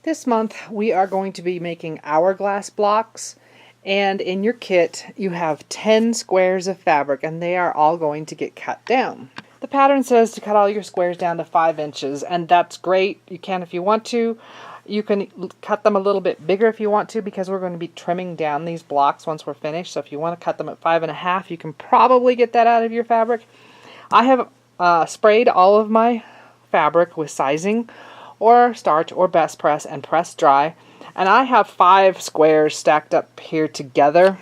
This month we are going to be making hourglass blocks, and in your kit you have 10 squares of fabric and they are all going to get cut down. The pattern says to cut all your squares down to 5 inches, and that's great. You can if you want to. You can cut them a little bit bigger if you want to, because we're going to be trimming down these blocks once we're finished. So if you want to cut them at 5.5, you can probably get that out of your fabric. I have sprayed all of my fabric with sizing or starch or best press and pressed dry, and I have 5 squares stacked up here together.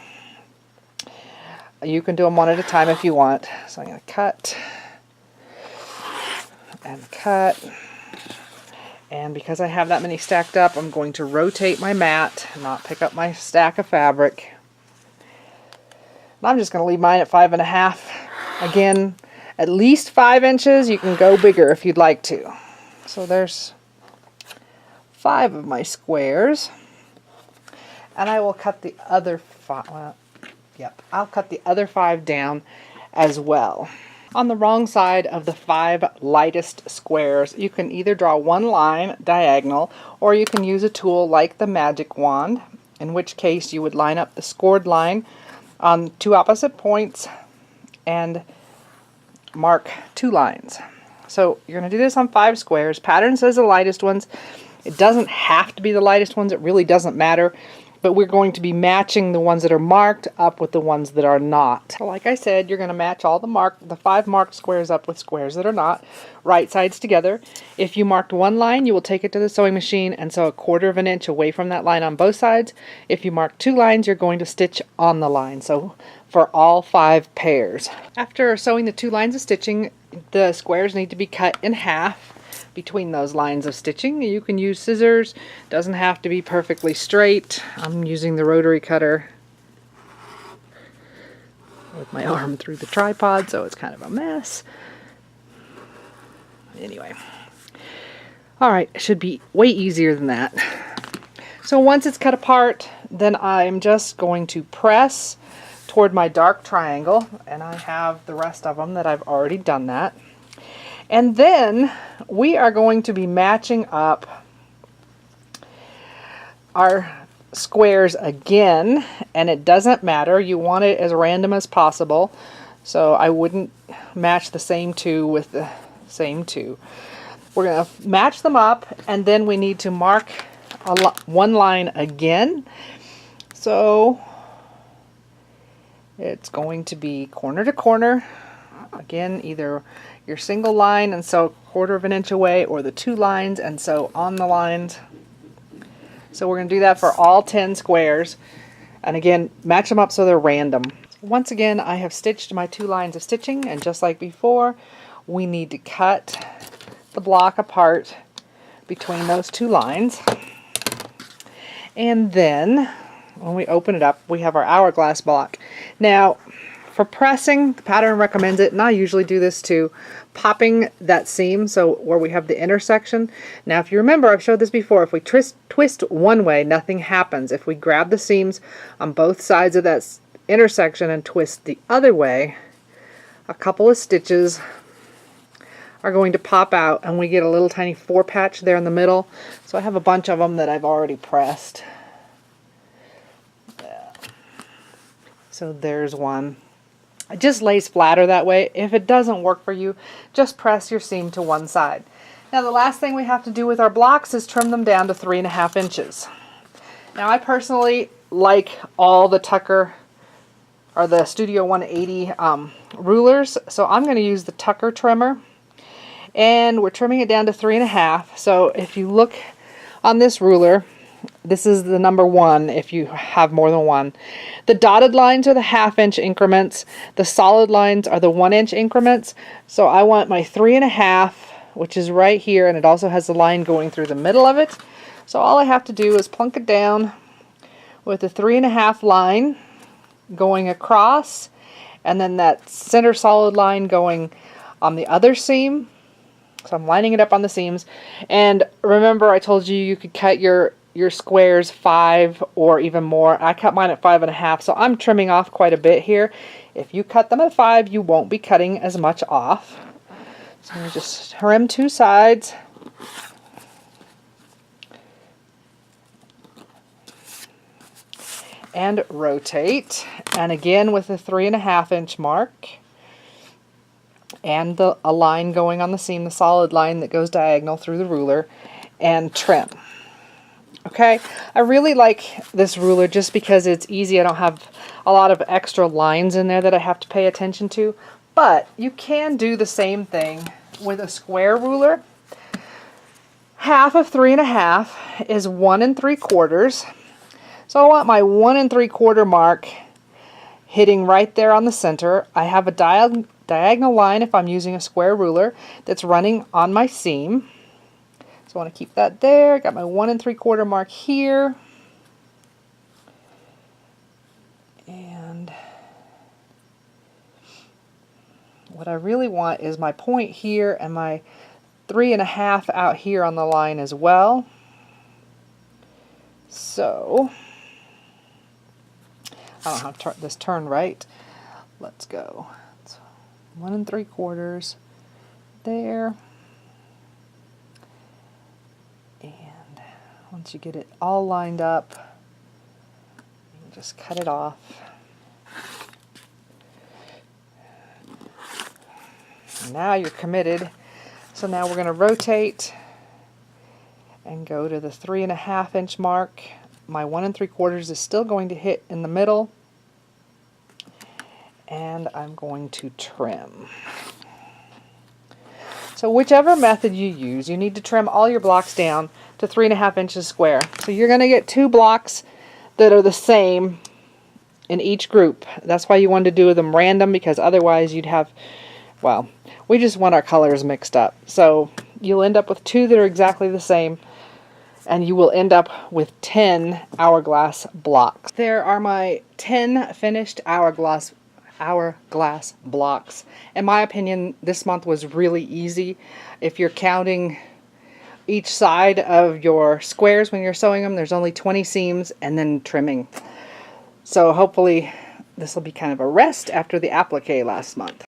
You can do them one at a time if you want. So I'm going to cut and cut, and because I have that many stacked up, I'm going to rotate my mat, not pick up my stack of fabric. And I'm just going to leave mine at 5.5. Again, at least 5 inches. You can go bigger if you'd like to. So there's 5 of my squares, and I will cut the other 5. Well, yep, I'll cut the other 5 down as well. On the wrong side of the 5 lightest squares, you can either draw one line diagonal, or you can use a tool like the magic wand, in which case you would line up the scored line on 2 opposite points and mark 2 lines. So you're going to do this on 5 squares. Pattern says the lightest ones. It doesn't have to be the lightest ones. It really doesn't matter. But we're going to be matching the ones that are marked up with the ones that are not. So like I said, you're going to match all the 5 marked squares up with squares that are not, right sides together. If you marked one line, you will take it to the sewing machine and sew 1/4 of an inch away from that line on both sides. If you mark 2 lines, you're going to stitch on the line. So for all 5 pairs. After sewing the 2 lines of stitching, the squares need to be cut in half between those lines of stitching. You can use scissors. Doesn't have to be perfectly straight. I'm using the rotary cutter with my arm through the tripod, so it's kind of a mess. Anyway. Alright, it should be way easier than that. So once it's cut apart, then I'm just going to press toward my dark triangle, and I have the rest of them that I've already done that. And then we are going to be matching up our squares again, and it doesn't matter. You want it as random as possible, so I wouldn't match the same 2 with the same 2. We're going to match them up, and then we need to mark one line again. So it's going to be corner to corner. Again, either your single line and sew 1/4 of an inch away, or the 2 lines and sew on the lines. So we're going to do that for all 10 squares. And again, match them up so they're random. Once again, I have stitched my 2 lines of stitching, and just like before, we need to cut the block apart between those 2 lines. And then when we open it up, we have our hourglass block. Now, for pressing, the pattern recommends it, and I usually do this too, popping that seam, so where we have the intersection. Now if you remember, I've showed this before, if we twist one way, nothing happens. If we grab the seams on both sides of that intersection and twist the other way, a couple of stitches are going to pop out, and we get a little tiny 4 patch there in the middle. So I have a bunch of them that I've already pressed. So there's one. It just lays flatter that way. If it doesn't work for you, just press your seam to one side. Now the last thing we have to do with our blocks is trim them down to 3.5 inches. Now I personally like all the Tucker or the Studio 180 rulers, so I'm going to use the Tucker trimmer, and we're trimming it down to 3.5. So if you look on this ruler, this is the number 1 if you have more than one. The dotted lines are the 1/2 inch increments. The solid lines are the 1 inch increments. So I want my 3.5, which is right here, and it also has the line going through the middle of it. So all I have to do is plunk it down with the 3.5 line going across, and then that center solid line going on the other seam. So I'm lining it up on the seams. And remember, I told you you could cut your squares 5 or even more. I cut mine at 5.5, so I'm trimming off quite a bit here. If you cut them at 5, you won't be cutting as much off. So I'm just trim 2 sides. and rotate. And again with the 3.5 inch mark and a line going on the seam, the solid line that goes diagonal through the ruler, and trim. Okay, I really like this ruler just because it's easy. I don't have a lot of extra lines in there that I have to pay attention to. But you can do the same thing with a square ruler. Half of 3.5 is 1 3/4. So I want my 1 3/4 mark hitting right there on the center. I have a diagonal line if I'm using a square ruler that's running on my seam. So I want to keep that there. Got my 1 3/4 mark here. And what I really want is my point here and my 3.5 out here on the line as well. So I don't have to turn this turn right. Let's go. It's 1 3/4 there. And once you get it all lined up, you can just cut it off. Now you're committed. So now we're going to rotate and go to the 3.5 inch mark. My 1 3/4 is still going to hit in the middle, and I'm going to trim. So whichever method you use, you need to trim all your blocks down to 3.5 inches square. So you're going to get 2 blocks that are the same in each group. That's why you want to do them random, because otherwise you'd have, well, we just want our colors mixed up. So you'll end up with 2 that are exactly the same, and you will end up with 10 hourglass blocks. There are my 10 finished hourglass blocks. In my opinion, this month was really easy. If you're counting each side of your squares when you're sewing them, there's only 20 seams and then trimming. So hopefully this will be kind of a rest after the applique last month.